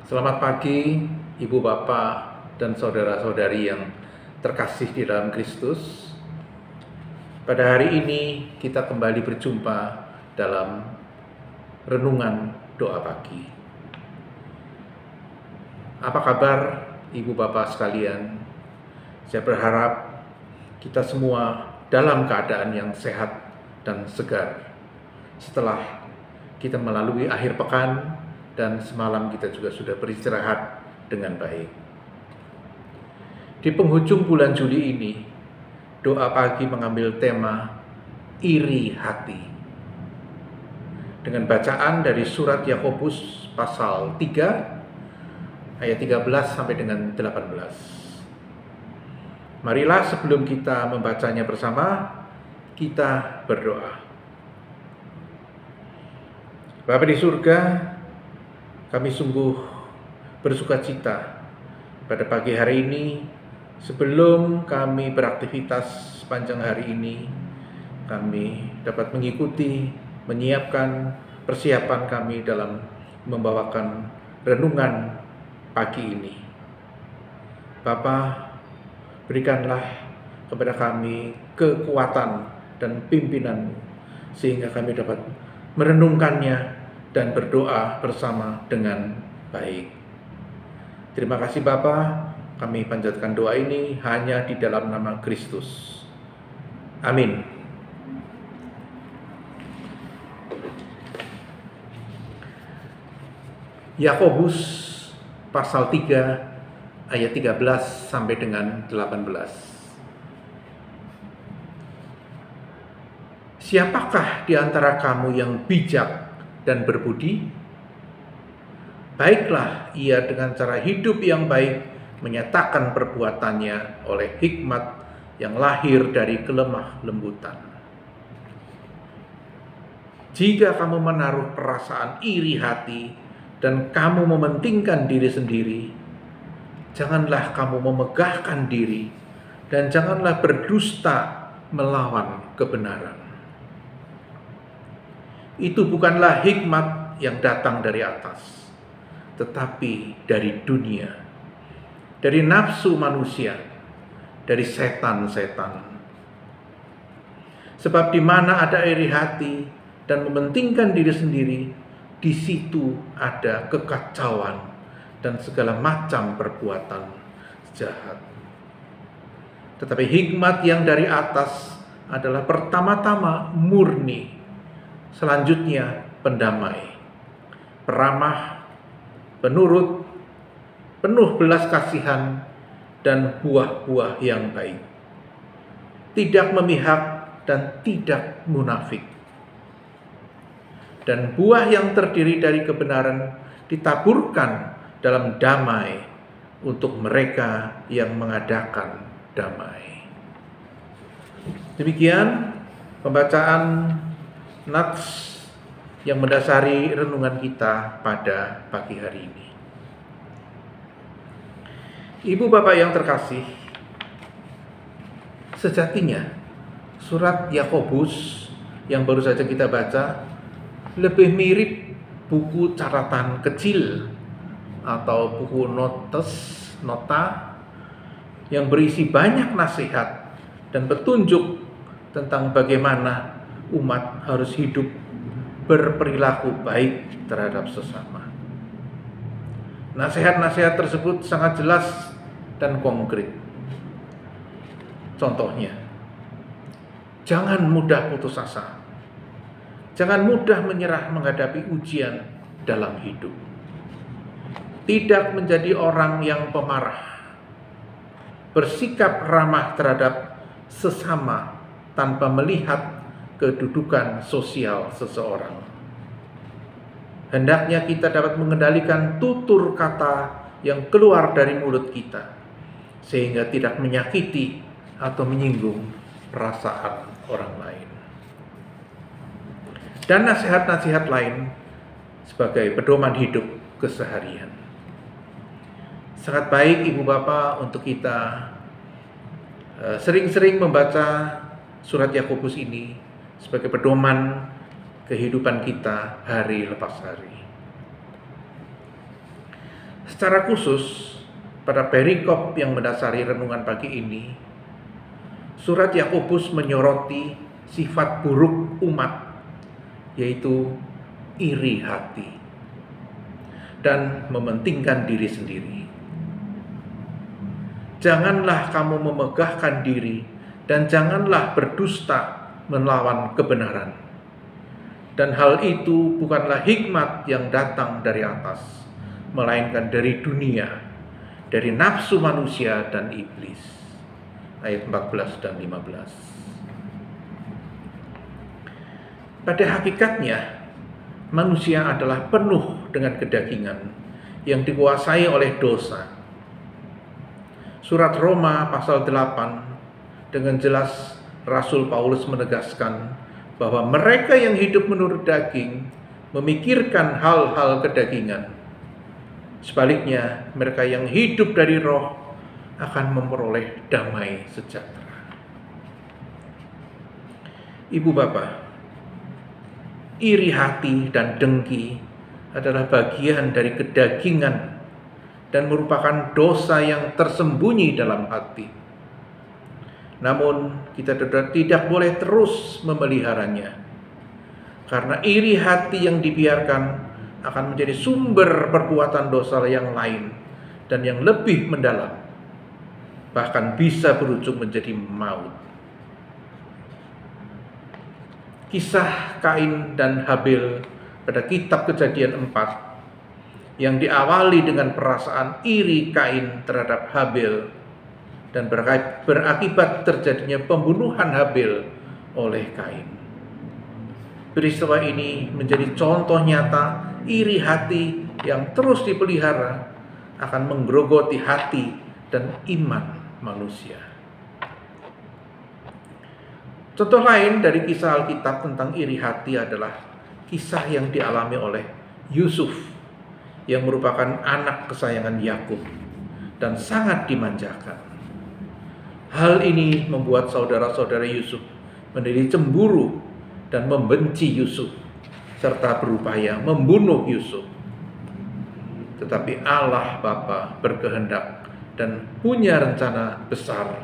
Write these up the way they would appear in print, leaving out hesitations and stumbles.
Selamat pagi, Ibu Bapak dan saudara-saudari yang terkasih di dalam Kristus. Pada hari ini kita kembali berjumpa dalam renungan doa pagi. Apa kabar Ibu Bapak sekalian? Saya berharap kita semua dalam keadaan yang sehat dan segar setelah kita melalui akhir pekan dan semalam kita juga sudah beristirahat dengan baik. Di penghujung bulan Juli ini, doa pagi mengambil tema iri hati. Dengan bacaan dari surat Yakobus pasal 3 ayat 13 sampai dengan 18. Marilah sebelum kita membacanya bersama, kita berdoa. Bapa di surga, kami sungguh bersuka cita pada pagi hari ini. Sebelum kami beraktivitas sepanjang hari ini, kami dapat mengikuti, menyiapkan persiapan kami dalam membawakan renungan pagi ini. Bapa, berikanlah kepada kami kekuatan dan pimpinan sehingga kami dapat merenungkannya dan berdoa bersama dengan baik. Terima kasih Bapa, kami panjatkan doa ini hanya di dalam nama Kristus. Amin. Yakobus pasal 3 ayat 13 sampai dengan 18. Siapakah di antara kamu yang bijak dan berbudi? Baiklah ia dengan cara hidup yang baik menyatakan perbuatannya oleh hikmat yang lahir dari kelemah lembutan. Jika kamu menaruh perasaan iri hati dan kamu mementingkan diri sendiri, janganlah kamu memegahkan diri dan janganlah berdusta melawan kebenaran. Itu bukanlah hikmat yang datang dari atas, tetapi dari dunia, dari nafsu manusia, dari setan-setan. Sebab di mana ada iri hati dan mementingkan diri sendiri, di situ ada kekacauan dan segala macam perbuatan jahat. Tetapi hikmat yang dari atas adalah pertama-tama murni, selanjutnya pendamai, peramah, penurut, penuh belas kasihan, dan buah-buah yang baik. Tidak memihak dan tidak munafik. Dan buah yang terdiri dari kebenaran ditaburkan dalam damai untuk mereka yang mengadakan damai. Demikian pembacaan nats yang mendasari renungan kita pada pagi hari ini. Ibu Bapak yang terkasih, sejatinya surat Yakobus yang baru saja kita baca lebih mirip buku catatan kecil atau buku nota yang berisi banyak nasihat dan petunjuk tentang bagaimana umat harus hidup berperilaku baik terhadap sesama. Nasihat-nasihat tersebut sangat jelas dan konkret. Contohnya, jangan mudah putus asa. Jangan mudah menyerah menghadapi ujian dalam hidup. Tidak menjadi orang yang pemarah. Bersikap ramah terhadap sesama tanpa melihat kedudukan sosial seseorang. Hendaknya kita dapat mengendalikan tutur kata yang keluar dari mulut kita, sehingga tidak menyakiti atau menyinggung perasaan orang lain. Dan nasihat-nasihat lain sebagai pedoman hidup keseharian. Sangat baik Ibu Bapak untuk kita sering-sering membaca surat Yakobus ini sebagai pedoman kehidupan kita hari lepas hari. Secara khusus, pada perikop yang mendasari renungan pagi ini, surat Yakobus menyoroti sifat buruk umat, yaitu iri hati dan mementingkan diri sendiri. Janganlah kamu memegahkan diri dan janganlah berdusta melawan kebenaran. Dan hal itu bukanlah hikmat yang datang dari atas, melainkan dari dunia, dari nafsu manusia dan iblis. Ayat 14 dan 15. Pada hakikatnya, manusia adalah penuh dengan kedagingan yang dikuasai oleh dosa. Surat Roma pasal 8 dengan jelas Rasul Paulus menegaskan bahwa mereka yang hidup menurut daging memikirkan hal-hal kedagingan. Sebaliknya, mereka yang hidup dari roh akan memperoleh damai sejahtera. Ibu bapak, iri hati dan dengki adalah bagian dari kedagingan dan merupakan dosa yang tersembunyi dalam hati. Namun kita tidak boleh terus memeliharanya, karena iri hati yang dibiarkan akan menjadi sumber perbuatan dosa yang lain dan yang lebih mendalam, bahkan bisa berujung menjadi maut. Kisah Kain dan Habil pada kitab Kejadian 4 yang diawali dengan perasaan iri Kain terhadap Habil dan berakibat terjadinya pembunuhan Habil oleh Kain. Peristiwa ini menjadi contoh nyata iri hati yang terus dipelihara akan menggerogoti hati dan iman manusia. Contoh lain dari kisah Alkitab tentang iri hati adalah kisah yang dialami oleh Yusuf yang merupakan anak kesayangan Yakub dan sangat dimanjakan. Hal ini membuat saudara-saudara Yusuf menjadi cemburu dan membenci Yusuf serta berupaya membunuh Yusuf. Tetapi Allah Bapa berkehendak dan punya rencana besar,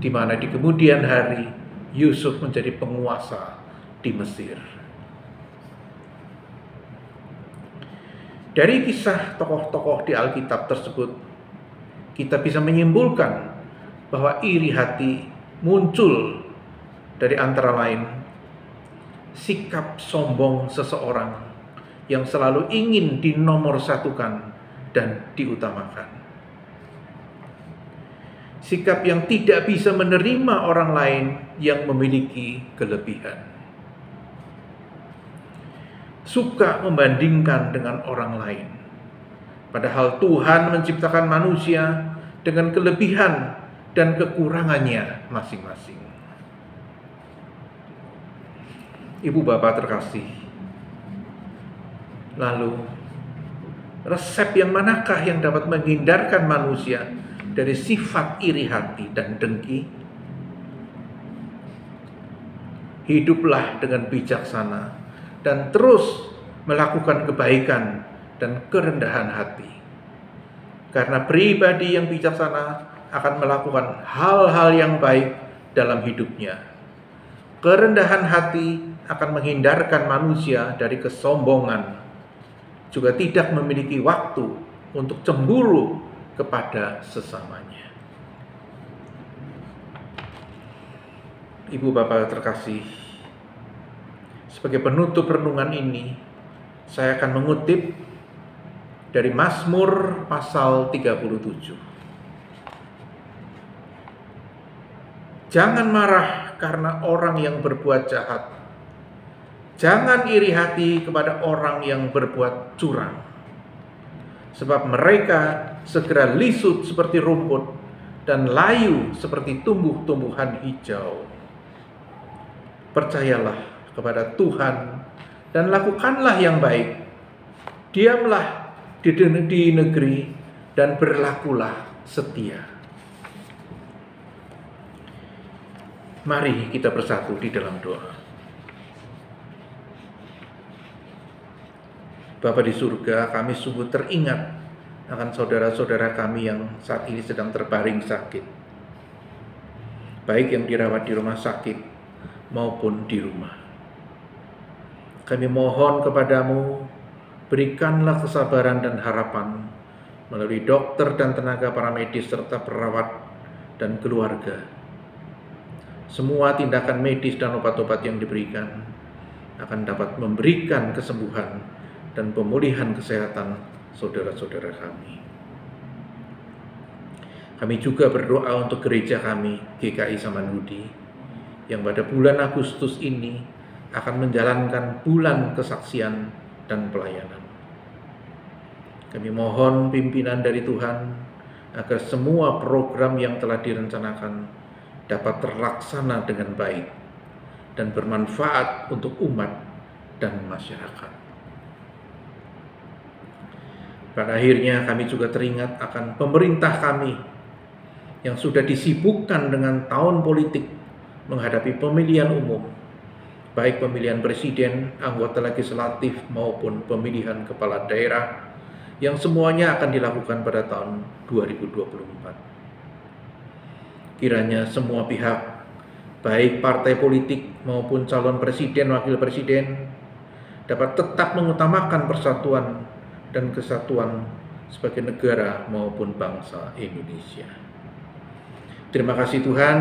di mana di kemudian hari Yusuf menjadi penguasa di Mesir. Dari kisah tokoh-tokoh di Alkitab tersebut, kita bisa menyimpulkan bahwa iri hati muncul dari antara lain sikap sombong seseorang yang selalu ingin dinomorsatukan dan diutamakan. Sikap yang tidak bisa menerima orang lain yang memiliki kelebihan. Suka membandingkan dengan orang lain. Padahal Tuhan menciptakan manusia dengan kelebihan dan kekurangannya masing-masing. Ibu bapak terkasih, lalu resep yang manakah yang dapat menghindarkan manusia dari sifat iri hati dan dengki? Hiduplah dengan bijaksana dan terus melakukan kebaikan dan kerendahan hati. Karena pribadi yang bijaksana akan melakukan hal-hal yang baik dalam hidupnya. Kerendahan hati akan menghindarkan manusia dari kesombongan, juga tidak memiliki waktu untuk cemburu kepada sesamanya. Ibu bapak terkasih, sebagai penutup renungan ini, saya akan mengutip dari Mazmur pasal 37. Jangan marah karena orang yang berbuat jahat. Jangan iri hati kepada orang yang berbuat curang. Sebab mereka segera lisut seperti rumput dan layu seperti tumbuh-tumbuhan hijau. Percayalah kepada Tuhan dan lakukanlah yang baik. Diamlah di negeri dan berlakulah setia. Mari kita bersatu di dalam doa. Bapa di surga, kami sungguh teringat akan saudara-saudara kami yang saat ini sedang terbaring sakit, baik yang dirawat di rumah sakit maupun di rumah. Kami mohon kepadamu, berikanlah kesabaran dan harapan melalui dokter dan tenaga paramedis serta perawat dan keluarga. Semua tindakan medis dan obat-obat yang diberikan akan dapat memberikan kesembuhan dan pemulihan kesehatan saudara-saudara kami. Kami juga berdoa untuk gereja kami, GKI Samanhudi, yang pada bulan Agustus ini akan menjalankan bulan kesaksian dan pelayanan. Kami mohon pimpinan dari Tuhan agar semua program yang telah direncanakan dapat terlaksana dengan baik dan bermanfaat untuk umat dan masyarakat. Pada akhirnya kami juga teringat akan pemerintah kami yang sudah disibukkan dengan tahun politik menghadapi pemilihan umum, baik pemilihan presiden, anggota legislatif maupun pemilihan kepala daerah yang semuanya akan dilakukan pada tahun 2024. Kiranya semua pihak, baik partai politik maupun calon presiden, wakil presiden, dapat tetap mengutamakan persatuan dan kesatuan sebagai negara maupun bangsa Indonesia. Terima kasih Tuhan,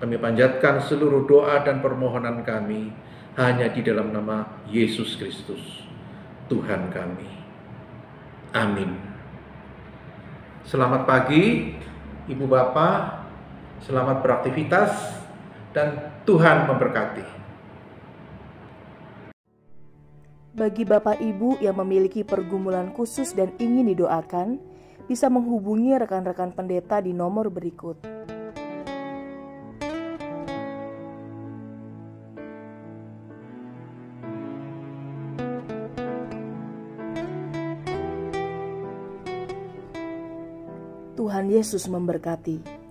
kami panjatkan seluruh doa dan permohonan kami hanya di dalam nama Yesus Kristus, Tuhan kami. Amin. Selamat pagi, Ibu Bapak, selamat beraktivitas, dan Tuhan memberkati. Bagi Bapak Ibu yang memiliki pergumulan khusus dan ingin didoakan, bisa menghubungi rekan-rekan pendeta di nomor berikut. Tuhan Yesus memberkati.